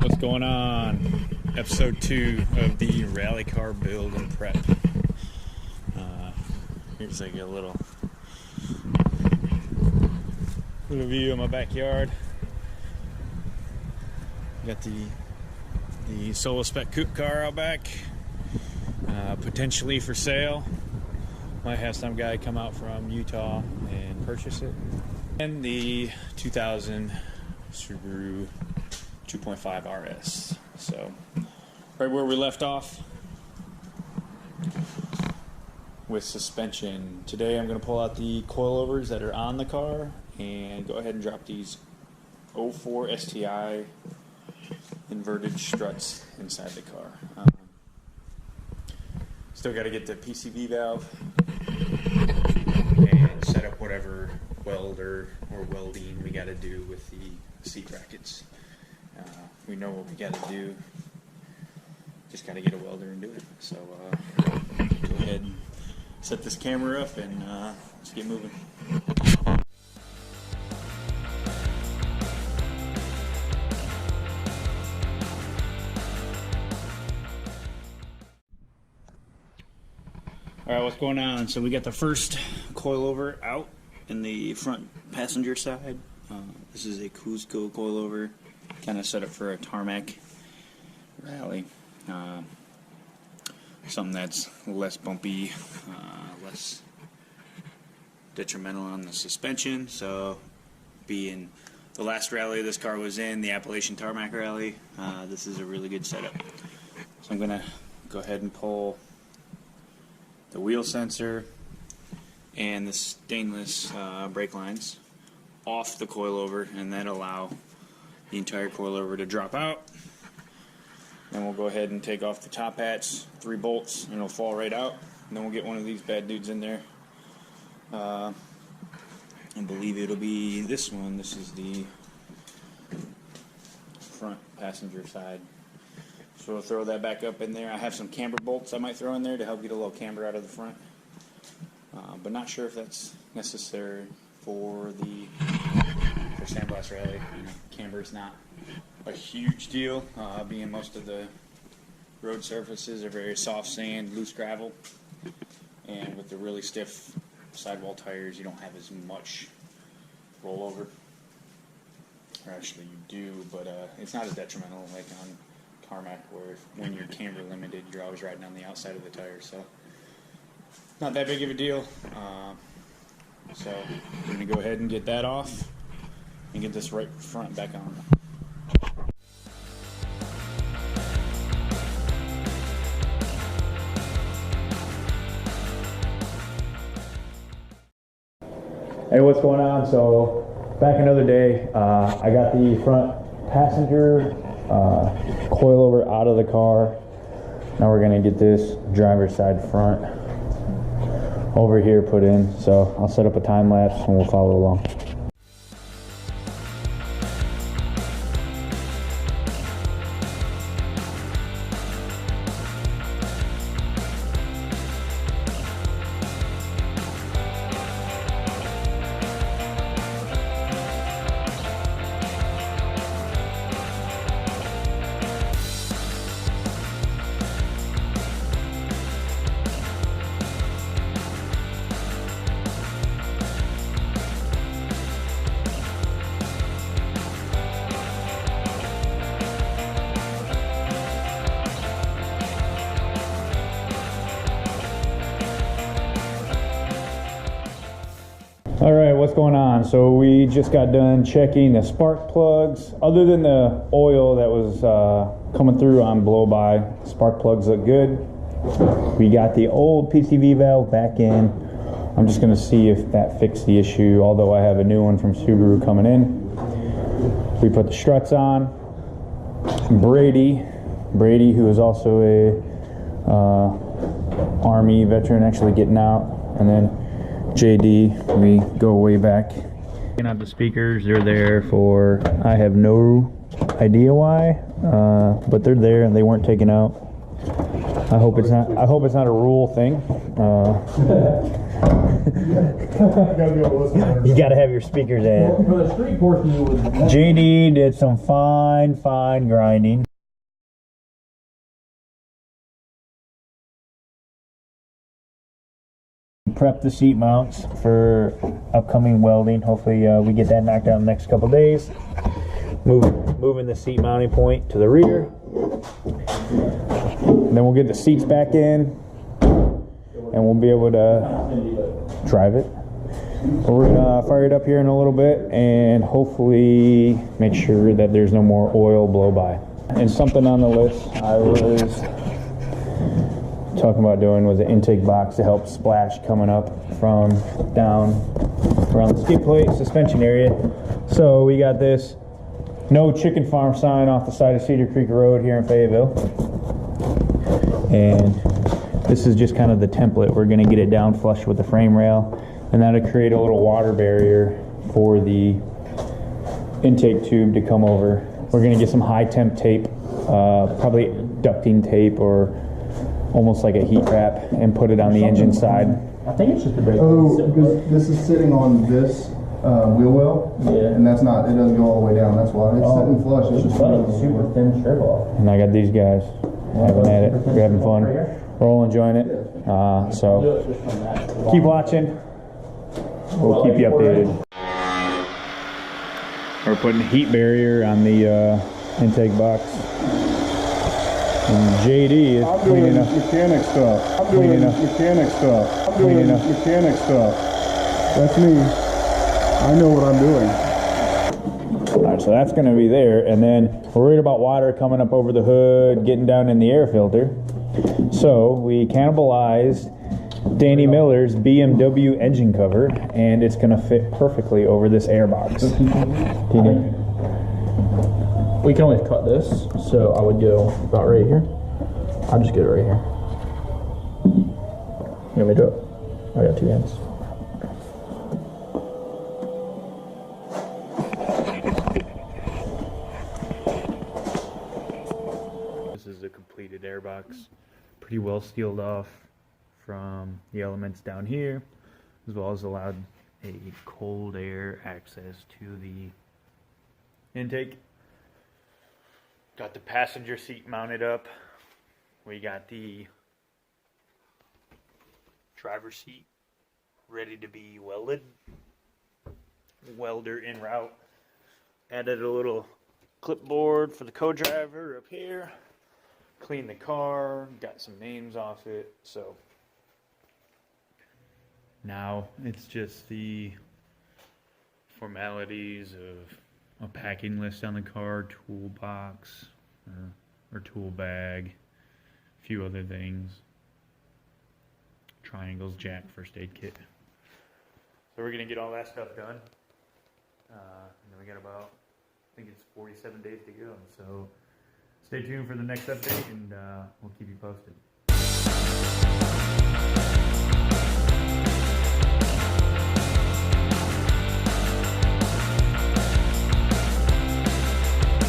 What's going on? Episode 2 of the rally car build and prep. Here's like a little view of my backyard. Got the Solo Spec coupe car out back, potentially for sale. Might have some guy come out from Utah and purchase it. And the 2000 Subaru 2.5 RS. So right where we left off with suspension. Today I'm going to pull out the coilovers that are on the car and go ahead and drop these 04 STI inverted struts inside the car. Still got to get the PCV valve and set up whatever welder or welding we got to do with the seat brackets. We know what we got to do. Just got to get a welder and do it. So go ahead and set this camera up and let's get moving. Alright, what's going on? So we got the first coilover out in the front passenger side. This is a Cusco coilover, kind of set up for a tarmac rally. Something that's less bumpy, less detrimental on the suspension. So being the last rally this car was in, the Appalachian Tarmac Rally, this is a really good setup. So I'm going to go ahead and pull the wheel sensor and the stainless brake lines off the coilover, and then allow the entire coilover to drop out. Then we'll go ahead and take off the top hats, 3 bolts, and it'll fall right out. And then we'll get one of these bad dudes in there. I believe it'll be this one. This is the front passenger side. So we'll throw that back up in there. I have some camber bolts I might throw in there to help get a little camber out of the front. But not sure if that's necessary for Sandblast Rally. You know, camber's not a huge deal, being most of the road surfaces are very soft sand, loose gravel, and with the really stiff sidewall tires you don't have as much rollover. Or actually you do, but it's not as detrimental like on tarmac, where when you're camber limited you're always riding on the outside of the tire, so not that big of a deal. So we're going to go ahead and get that off and get this right front back on. Hey, what's going on? So back another day. I got the front passenger coilover out of the car. Now we're going to get this driver's side front over here put in. So I'll set up a time lapse and we'll follow along. Alright, what's going on? So we just got done checking the spark plugs. Other than the oil that was coming through on blow-by, spark plugs look good. We got the old PCV valve back in. I'm just going to see if that fixed the issue, although I have a new one from Subaru coming in. We put the struts on. Brady, who is also a Army veteran, actually getting out, and then JD, we go way back. Taking out the speakers, they're there for, I have no idea why, but they're there and they weren't taken out. I hope it's not a rule thing. You gotta have your speakers in. Well, for the street portion, you would. JD did some fine grinding. Prep the seat mounts for upcoming welding. Hopefully we get that knocked out in the next couple days. Moving the seat mounting point to the rear. And then we'll get the seats back in and we'll be able to drive it. We're gonna fire it up here in a little bit and hopefully make sure that there's no more oil blow by. And something on the list I was talking about doing was an intake box to help splash coming up from down around the skid plate suspension area. So we got this no chicken farm sign off the side of Cedar Creek Road here in Fayetteville, and this is just kind of the template. We're going to get it down flush with the frame rail, and that'll create a little water barrier for the intake tube to come over. We're going to get some high temp tape, probably ducting tape or almost like a heat wrap, and put it on the engine side. I think it's just a big. Oh, because this is sitting on this wheel well, Yeah. and that's not. It doesn't go all the way down. That's why it's sitting flush. It's just super thin strip off. And I got these guys having at it. We're having fun. We're all enjoying it. So keep watching. We'll keep you updated. We're putting heat barrier on the intake box. And JD is cleaning up. mechanic stuff. I'm Cleaning up. mechanic stuff. I'm Cleaning up. mechanic stuff. That's me. I know what I'm doing. Alright, so that's going to be there. And then we're worried about water coming up over the hood, getting down in the air filter. So we cannibalized Danny Miller's BMW engine cover, and it's going to fit perfectly over this air box. We can always cut this, so I would go about right here. I'll just get it right here. You want me to do it? I got two hands. This is the completed airbox, pretty well sealed off from the elements down here, as well as allowed a cold air access to the intake. Got the passenger seat mounted up. We got the driver's seat ready to be welded. Welder en route. Added a little clipboard for the co-driver up here. Cleaned the car, got some names off it, so now it's just the formalities of a packing list on the car, toolbox or tool bag, a few other things, triangles, jack, first aid kit. So we're gonna get all that stuff done, and then we got about, I think it's 47 days to go, so stay tuned for the next update, and we'll keep you posted.